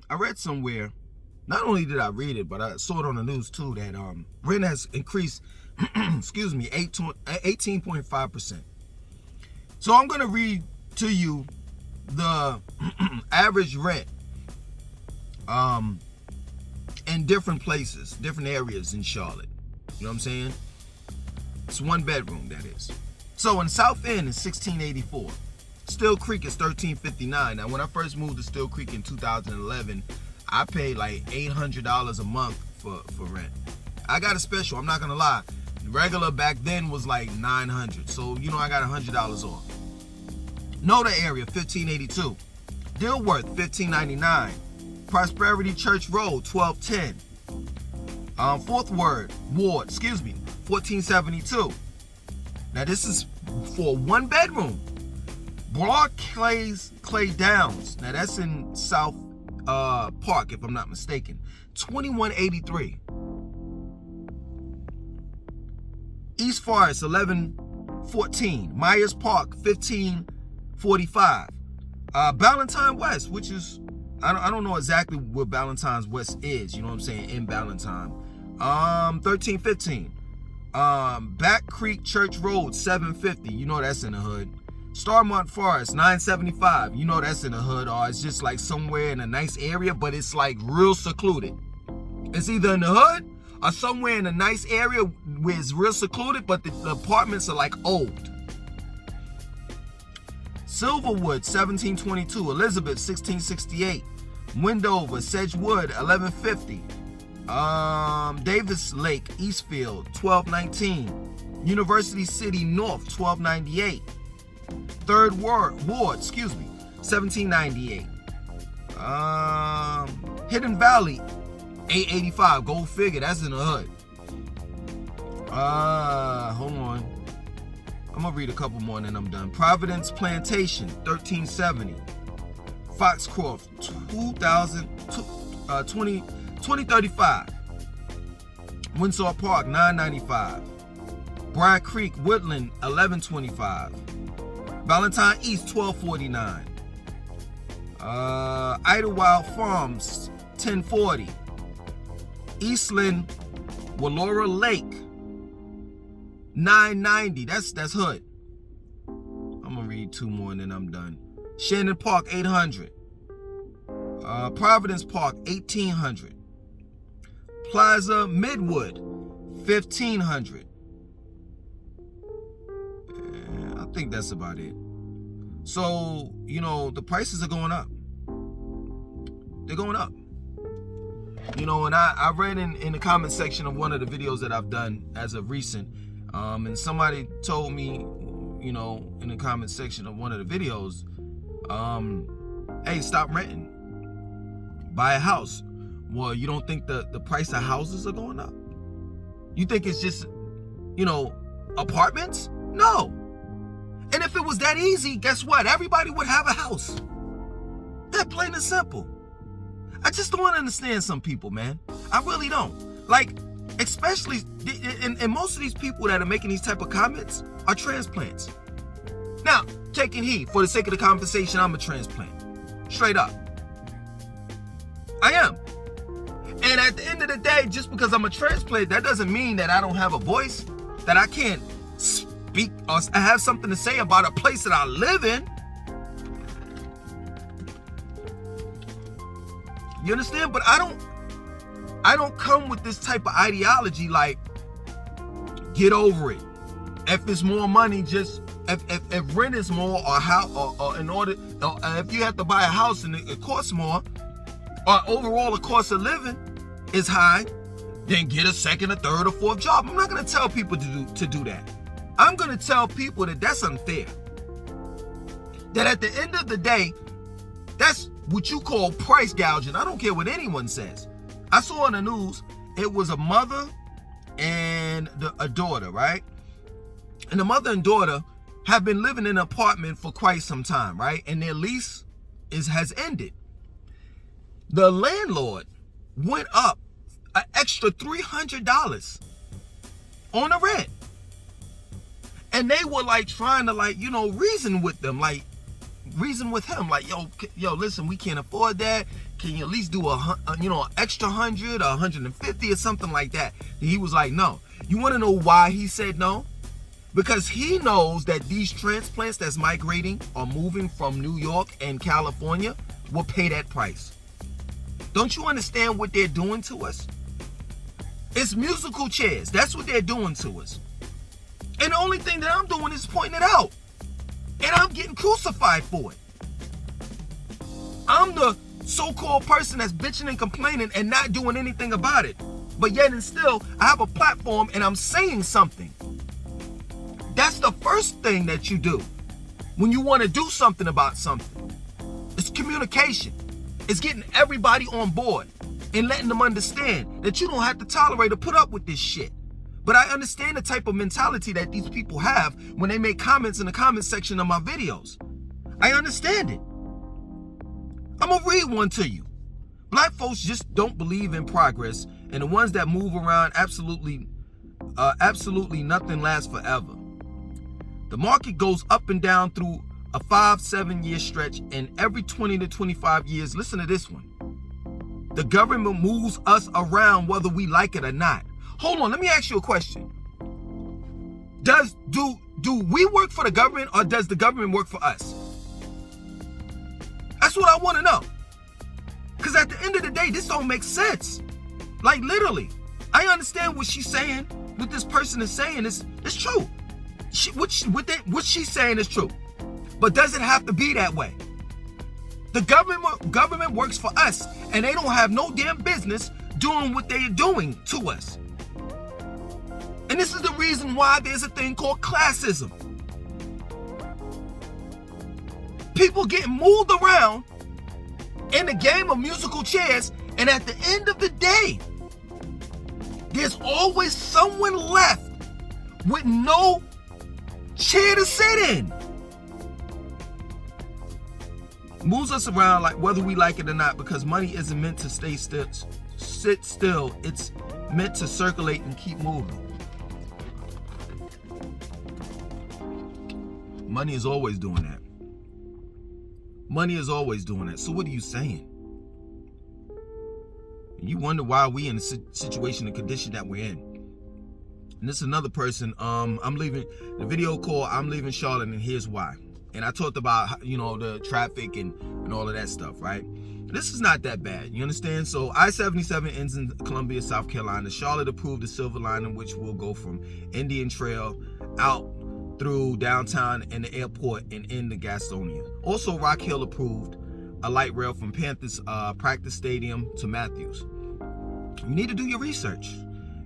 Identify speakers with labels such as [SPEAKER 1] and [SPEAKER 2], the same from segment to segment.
[SPEAKER 1] I read somewhere, not only did I read it, but I saw it on the news too, that rent has increased, excuse me, 18.5%. So I'm going to read to you the average rent in different places, different areas in Charlotte. You know what I'm saying? It's 1 bedroom, that is. So in South End is $1,684. Still Creek is $1,359. Now, when I first moved to Still Creek in 2011, I paid like $800 a month for rent. I got a special, I'm not gonna lie. Regular back then was like $900. So, you know, I got $100 off. Noda area, $1,582. Dilworth, $1,599. Prosperity Church Road, $1,210. Fourth Ward, $1,472. Now this is for 1 bedroom. Broad Clay Downs. Now that's in South Park, if I'm not mistaken. $2,183. East Forest, $1,114. Myers Park, $1,545. Ballantyne West, which is, I don't know exactly where Ballantyne West is, you know what I'm saying, in Ballantyne. $1,315. Back Creek Church Road, $750. You know that's in the hood. Starmont Forest, $975. You know that's in the hood, or it's just like somewhere in a nice area, but it's like real secluded. It's either in the hood or somewhere in a nice area where it's real secluded, but the apartments are like old. Silverwood, $1,722. Elizabeth, $1,668. Wendover, Sedgewood, $1,150. Davis Lake, Eastfield, $1,219. University City North, $1,298. Third Ward, $1,798. Hidden Valley, $885. Go figure, that's in the hood. Hold on. I'm gonna read a couple more and then I'm done. Providence Plantation, $1,370. Foxcroft, $2035. Windsor Park, $995. Bryan Creek Woodland, $1,125. Valentine East, $1,249. Idlewild Farms, $1,040. Eastland Wallora Lake, $990. That's hood. I'm gonna read 2 more and then I'm done. Shannon Park, $800. Providence Park, $1,800. Plaza Midwood, $1,500. I think that's about it. So, you know, the prices are going up. They're going up. You know, and I read in the comment section of one of the videos that I've done as of recent, and somebody told me, you know, in the comment section of one of the videos, hey, stop renting. Buy a house. Well, you don't think the price of houses are going up? You think it's just, you know, apartments? No. And if it was that easy, guess what? Everybody would have a house. That plain and simple. I just don't understand some people, man. I really don't. Like, especially, and most of these people that are making these type of comments are transplants. Now, taking heed, for the sake of the conversation, I'm a transplant. Straight up. I am. And at the end of the day, just because I'm a transplant, that doesn't mean that I don't have a voice, that I can't speak or have something to say about a place that I live in. You understand? But I don't come with this type of ideology like, get over it. If it's more money, just if rent is more, or how, or in order, if you have to buy a house and it costs more, or overall the cost of living is high, then get a second, a third, or fourth job. I'm not going to tell people to do that. I'm going to tell people that that's unfair. That at the end of the day, that's what you call price gouging. I don't care what anyone says. I saw on the news, it was a mother and a daughter, right? And the mother and daughter have been living in an apartment for quite some time, right? And their lease has ended. The landlord went up an extra $300 on the rent. And they were like trying to, like, you know, reason with them, like, reason with him, like, yo, listen, we can't afford that. Can you at least do an extra 100 or 150 or something like that? And he was like, no. You want to know why he said no? Because he knows that these transplants that's migrating or moving from New York and California will pay that price. Don't you understand what they're doing to us? It's musical chairs. That's what they're doing to us. And the only thing that I'm doing is pointing it out. And I'm getting crucified for it. I'm the so-called person that's bitching and complaining and not doing anything about it. But yet and still, I have a platform and I'm saying something. That's the first thing that you do when you want to do something about something. It's communication. It's getting everybody on board and letting them understand that you don't have to tolerate or put up with this shit. But I understand the type of mentality that these people have when they make comments in the comment section of my videos. I understand it. I'm gonna read one to you. Black folks just don't believe in progress, and the ones that move around, absolutely nothing lasts forever. The market goes up and down through a 5-7 year stretch, and every 20 to 25 years, listen to this one. The government moves us around whether we like it or not. Hold on, let me ask you a question. Do we work for the government, or does the government work for us? That's what I want to know. Because at the end of the day, this don't make sense. Like, literally. I understand what she's saying, what this person is saying is true. What she's saying is true. But does it have to be that way? The government works for us, and they don't have no damn business doing what they're doing to us. And this is the reason why there's a thing called classism. People getting moved around in the game of musical chairs, and at the end of the day, there's always someone left with no chair to sit in. Moves us around like whether we like it or not, because money isn't meant to sit still. It's meant to circulate and keep moving. Money is always doing that. Money is always doing that. So what are you saying? You wonder why we in the situation and condition that we're in. And this is another person. I'm leaving the video called "I'm Leaving Charlotte and Here's Why." And I talked about, the traffic and all of that stuff, right? This is not that bad, you understand? So I-77 ends in Columbia, South Carolina. Charlotte approved the Silver Line, which will go from Indian Trail out through downtown and the airport and into Gastonia. Also, Rock Hill approved a light rail from Panthers practice stadium to Matthews. You need to do your research.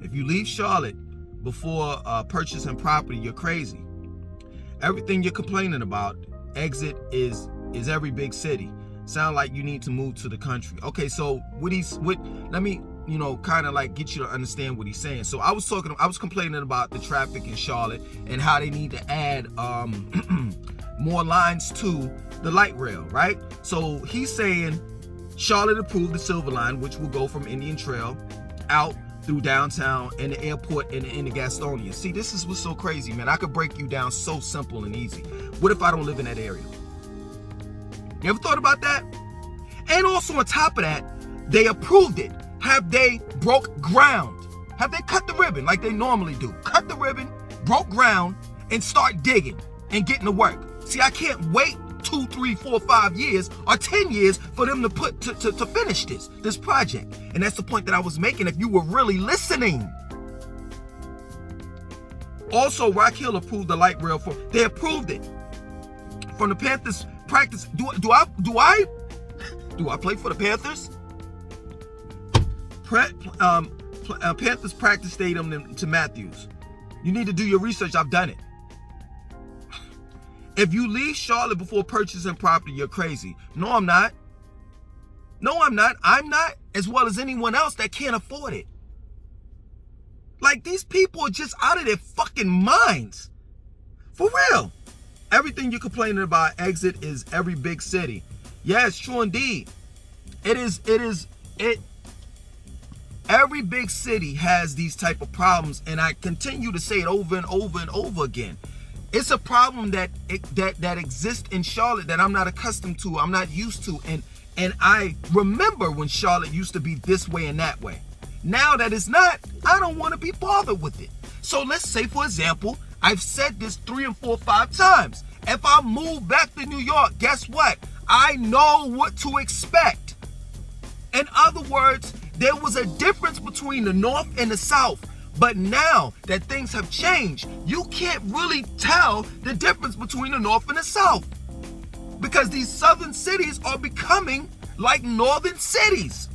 [SPEAKER 1] If you leave Charlotte before purchasing property, you're crazy. Everything you're complaining about, exit is every big city. Sound like you need to move to the country. Okay, so let me kind of like get you to understand what he's saying. So I was complaining about the traffic in Charlotte and how they need to add more lines to the light rail, right? So he's saying Charlotte approved the Silver Line, which will go from Indian Trail out through downtown and the airport and into Gastonia. See, this is what's so crazy, man. I could break you down so simple and easy. What if I don't live in that area? You ever thought about that? And also on top of that, they approved it. Have they broke ground? Have they cut the ribbon like they normally do? Cut the ribbon, broke ground, and start digging and getting to work. See, I can't wait 2, 3, 4, 5 years or 10 years for them to finish this project. And that's the point that I was making if you were really listening. Also, Rock Hill approved the light rail they approved it from the Panthers practice. Do I play for the Panthers? Panthers practice stadium to Matthews. You need to do your research. I've done it. If you leave Charlotte before purchasing property, you're crazy. No, I'm not. No, I'm not. I'm not, as well as anyone else that can't afford it. Like, these people are just out of their fucking minds. For real. Everything you're complaining about, exit, is every big city. Yeah, it's true indeed. Every big city has these type of problems, and I continue to say it over and over and over again. It's a problem that exists in Charlotte that I'm not accustomed to, I'm not used to. And I remember when Charlotte used to be this way and that way. Now that it's not, I don't want to be bothered with it. So let's say, for example, I've said this 3 and 4, 5 times. If I move back to New York, guess what? I know what to expect. In other words, there was a difference between the North and the South. But now that things have changed, you can't really tell the difference between the North and the South. Because these southern cities are becoming like northern cities.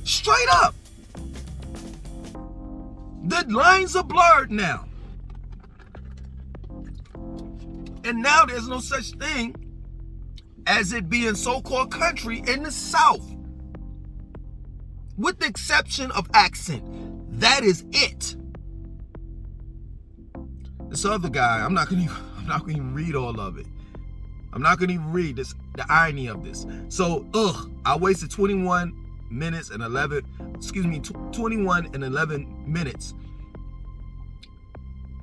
[SPEAKER 1] Straight up. The lines are blurred now. And now there's no such thing as it being so-called country in the South. With the exception of accent. That is it. This other guy, I'm not gonna even read all of it. I'm not gonna even read this, the irony of this. So, I wasted 21 minutes and 11 minutes.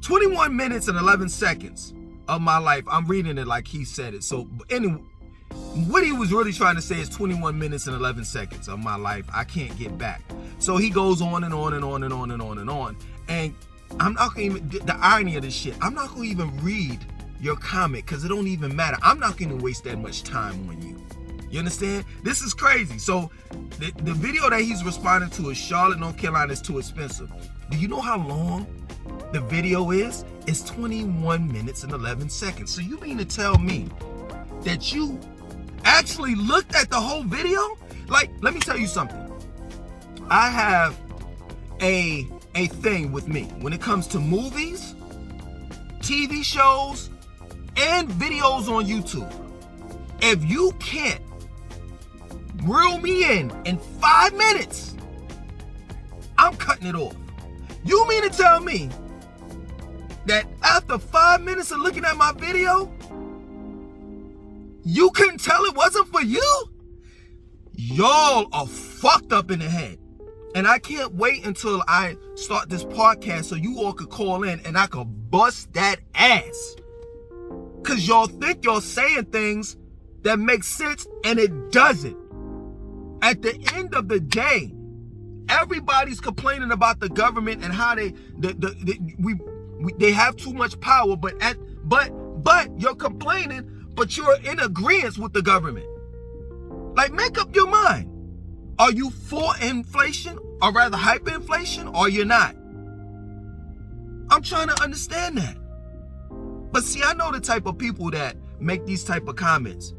[SPEAKER 1] 21 minutes and 11 seconds of my life. I'm reading it like he said it. So, anyway, what he was really trying to say is 21 minutes and 11 seconds of my life I can't get back. So he goes on and on and on and on and on and on. And I'm not gonna even, the irony of this shit, I'm not gonna even read your comment because it don't even matter. I'm not gonna waste that much time on you. You understand? This is crazy. So the video that he's responding to is Charlotte, North Carolina is too expensive. Do you know how long the video is? It's 21 minutes and 11 seconds. So you mean to tell me that you actually looked at the whole video? Like, let me tell you something. I have a thing with me when it comes to movies, TV shows, and videos on YouTube. If you can't reel me in 5 minutes, I'm cutting it off. You mean to tell me that after 5 minutes of looking at my video, you couldn't tell it wasn't for you? Y'all are fucked up in the head. And I can't wait until I start this podcast so you all could call in and I could bust that ass. Because y'all think y'all saying things that make sense and it doesn't. At the end of the day, everybody's complaining about the government and how they have too much power, but you're complaining, but you're in agreement with the government. Like, make up your mind. Are you for inflation, or rather hyperinflation, or you're not? I'm trying to understand that. But see, I know the type of people that make these type of comments.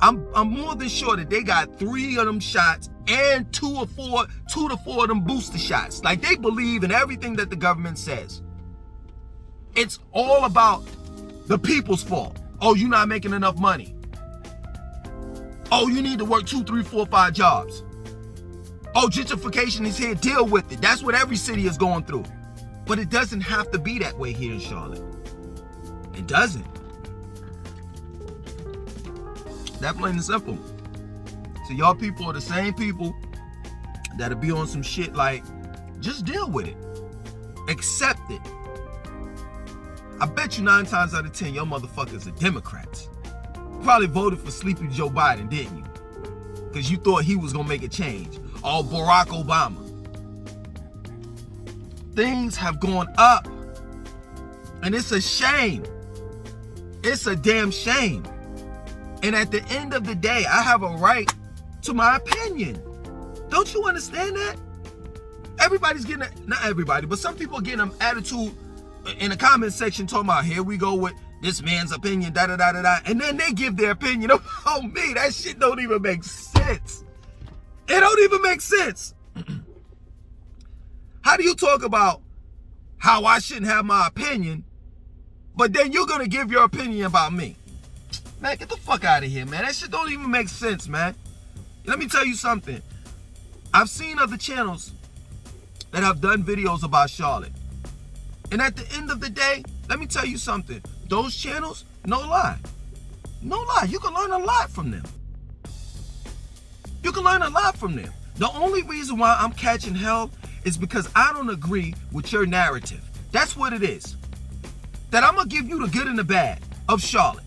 [SPEAKER 1] I'm more than sure that they got 3 of them shots and 2 to 4 of them booster shots. Like, they believe in everything that the government says. It's all about the people's fault. Oh, you're not making enough money. Oh, you need to work 2, 3, 4, 5 jobs. Oh, gentrification is here, deal with it. That's what every city is going through. But it doesn't have to be that way here in Charlotte. It doesn't. That plain and simple. So y'all people are the same people that'll be on some shit like, just deal with it. Accept it. I bet you 9 times out of 10, y'all motherfuckers are Democrats. Probably voted for Sleepy Joe Biden, didn't you? Because you thought he was going to make a change. Or Barack Obama. Things have gone up. And it's a shame. It's a damn shame. And at the end of the day, I have a right to my opinion. Don't you understand that? Everybody's getting, not everybody, but some people are getting an attitude in the comment section talking about, here we go with this man's opinion, da-da-da-da-da. And then they give their opinion about me. That shit don't even make sense. It don't even make sense. How do you talk about how I shouldn't have my opinion, but then you're going to give your opinion about me? Man, get the fuck out of here, man. That shit don't even make sense, man. Let me tell you something. I've seen other channels that have done videos about Charlotte. And at the end of the day, let me tell you something. Those channels, no lie. No lie. You can learn a lot from them. You can learn a lot from them. The only reason why I'm catching hell is because I don't agree with your narrative. That's what it is. That I'm going to give you the good and the bad of Charlotte.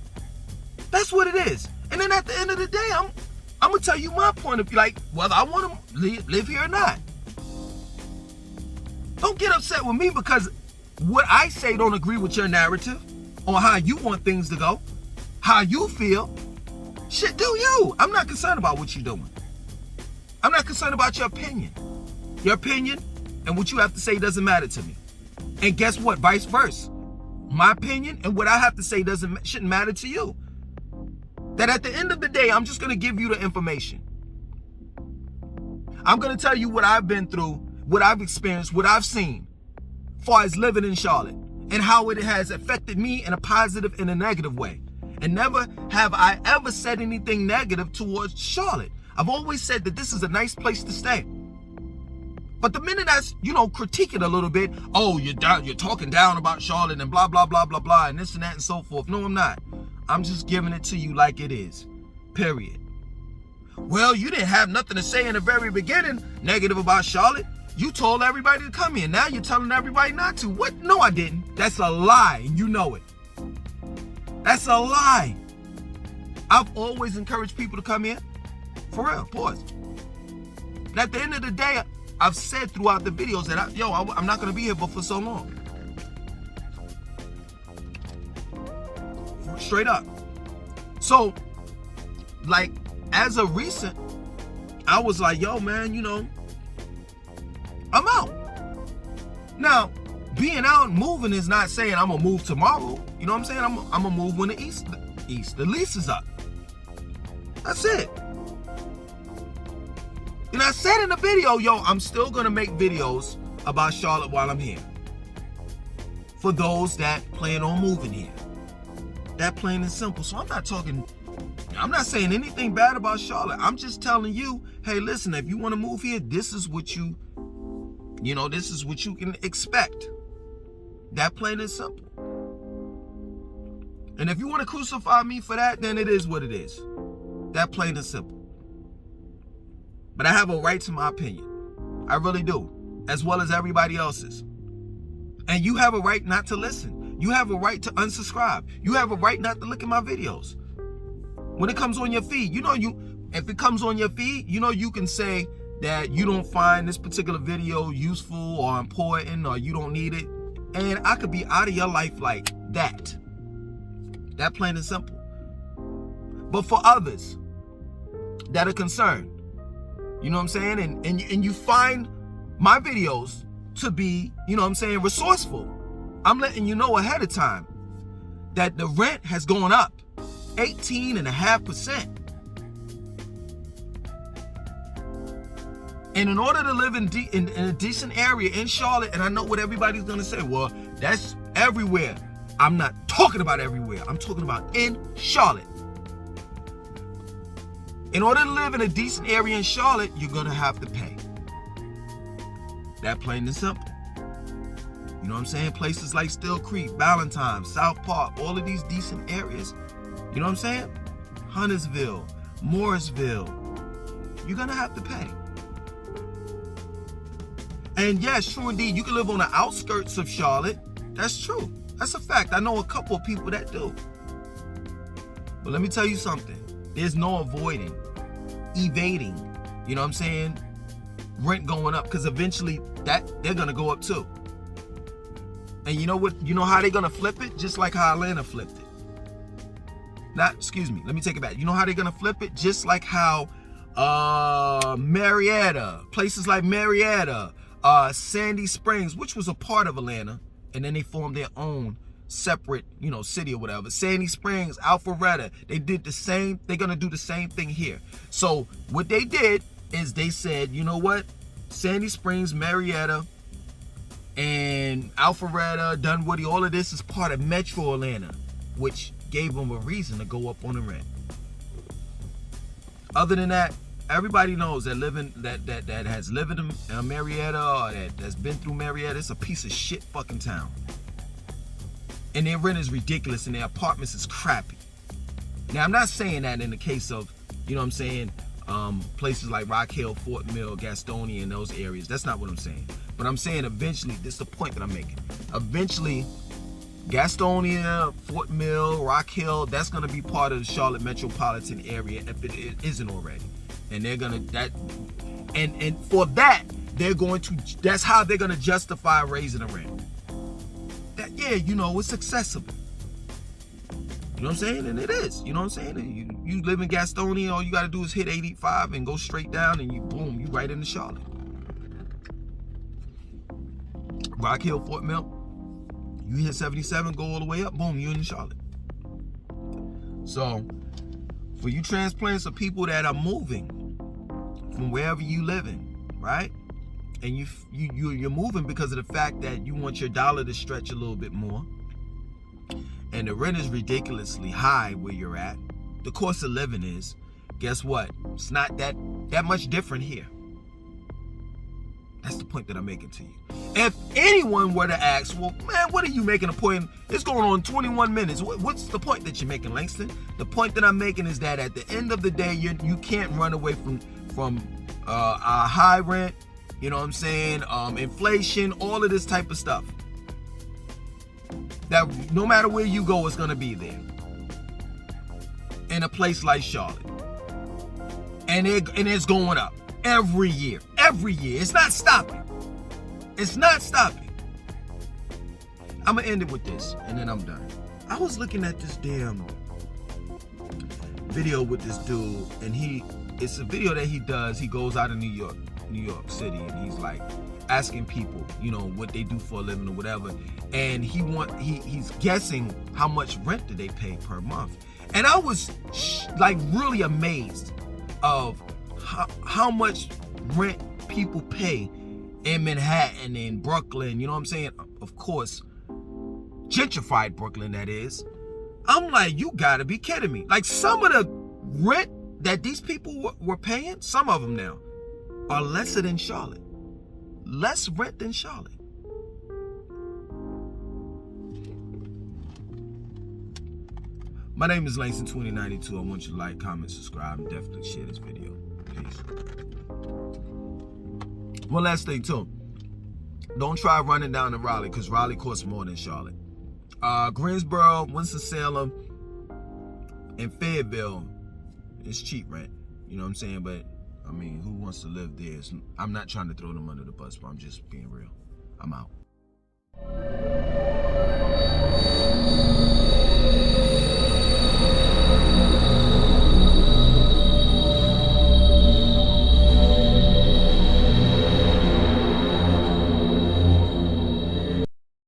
[SPEAKER 1] That's what it is. And then at the end of the day, I'm going to tell you my point of view, like, whether I want to live here or not. Don't get upset with me because what I say don't agree with your narrative on how you want things to go, how you feel. Shit, do you. I'm not concerned about what you're doing. I'm not concerned about your opinion. Your opinion and what you have to say doesn't matter to me. And guess what? Vice versa. My opinion and what I have to say shouldn't matter to you. That at the end of the day, I'm just going to give you the information. I'm going to tell you what I've been through, what I've experienced, what I've seen as far as living in Charlotte and how it has affected me in a positive and a negative way. And never have I ever said anything negative towards Charlotte. I've always said that this is a nice place to stay. But the minute I, critique it a little bit, oh, you're talking down about Charlotte and blah, blah, blah, blah, blah, and this and that and so forth. No, I'm not. I'm just giving it to you like it is. Period. Well, you didn't have nothing to say in the very beginning negative about Charlotte. You told everybody to come here. Now you're telling everybody not to. What? No, I didn't. That's a lie, and you know it. That's a lie. I've always encouraged people to come here. For real, pause. And at the end of the day, I've said throughout the videos that I'm not going to be here for so long. Straight up. So, like, as of recent, I was like, yo, man, I'm out. Now, being out and moving is not saying I'm going to move tomorrow. You know what I'm saying? I'm going to move when the lease is up. That's it. And I said in the video, I'm still going to make videos about Charlotte while I'm here. For those that plan on moving here. That plain and simple. So I'm not saying anything bad about Charlotte. I'm just telling you, hey, listen, if you want to move here, this is what this is what you can expect. That plain and simple. And if you want to crucify me for that, then it is what it is. That plain and simple. But I have a right to my opinion. I really do. As well as everybody else's. And you have a right not to listen. You have a right to unsubscribe. You have a right not to look at my videos. When it comes on your feed, if it comes on your feed, you can say that you don't find this particular video useful or important or you don't need it. And I could be out of your life like that. That plain and simple. But for others that are concerned, you know what I'm saying? And you find my videos to be, resourceful. I'm letting you know ahead of time that the rent has gone up 18.5%. And in order to live in a decent area in Charlotte, and I know what everybody's going to say, well, that's everywhere. I'm not talking about everywhere. I'm talking about in Charlotte. In order to live in a decent area in Charlotte, you're going to have to pay. That plain and simple. You know what I'm saying? Places like Still Creek, Valentine, South Park, all of these decent areas. You know what I'm saying? Huntersville, Morrisville. You're going to have to pay. And yes, true indeed, you can live on the outskirts of Charlotte. That's true. That's a fact. I know a couple of people that do. But let me tell you something. There's no evading, you know what I'm saying, rent going up, because eventually they're going to go up too. And you know what? You know how they're going to flip it? Just like how Atlanta flipped it. Let me take it back. You know how they're going to flip it? Just like how Marietta, places like Marietta, Sandy Springs, which was a part of Atlanta, and then they formed their own separate, city or whatever. Sandy Springs, Alpharetta, they're going to do the same thing here. So what they did is they said, you know what? Sandy Springs, Marietta, and Alpharetta, Dunwoody, all of this is part of Metro Atlanta, which gave them a reason to go up on the rent. Other than that, everybody knows that that has lived in Marietta or that's been through Marietta, it's a piece of shit fucking town. And their rent is ridiculous and their apartments is crappy. Now, I'm not saying that in the case of, places like Rock Hill, Fort Mill, Gastonia, and those areas. That's not what I'm saying. But I'm saying eventually, this is the point that I'm making. Eventually, Gastonia, Fort Mill, Rock Hill, that's going to be part of the Charlotte metropolitan area if it isn't already. And they're going to, and for that, that's how they're going to justify raising the rent. That, yeah, you know, it's accessible. You know what I'm saying? And it is. You know what I'm saying? You live in Gastonia, all you got to do is hit 85 and go straight down, and you right into Charlotte. Rock Hill, Fort Mill, you hit 77, go all the way up, boom, you're in Charlotte. So, for you transplants or people that are moving from wherever you live in, right? And you're moving because of the fact that you want your dollar to stretch a little bit more, and the rent is ridiculously high where you're at. The cost of living is, guess what? It's not that much different here. That's the point that I'm making to you. If anyone were to ask, well, man, what are you making a point? It's going on 21 minutes. What's the point that you're making, Langston? The point that I'm making is that at the end of the day, you can't run away from a high rent, you know what I'm saying, inflation, all of this type of stuff. That no matter where you go, it's going to be there. In a place like Charlotte. And it's going up every year. Every year. It's not stopping. It's not stopping. I'm going to end it with this, and then I'm done. I was looking at this damn video with this dude, and it's a video that he does. He goes out of New York City, and he's like asking people, you know, what they do for a living or whatever. And he's guessing how much rent do they pay per month. And I was like really amazed of how much rent people pay in Manhattan, in Brooklyn, you know what I'm saying? Of course, gentrified Brooklyn, that is. I'm like, you gotta be kidding me. Like, some of the rent that these people were paying, some of them now, are lesser than Charlotte. Less rent than Charlotte. My name is Langston2092. I want you to like, comment, subscribe, and definitely share this video. Peace. One last thing too. Don't try running down to Raleigh, because Raleigh costs more than Charlotte. Greensboro, Winston-Salem, and Fayetteville is cheap rent. You know what I'm saying? But I mean, who wants to live there? I'm not trying to throw them under the bus, but I'm just being real. I'm out.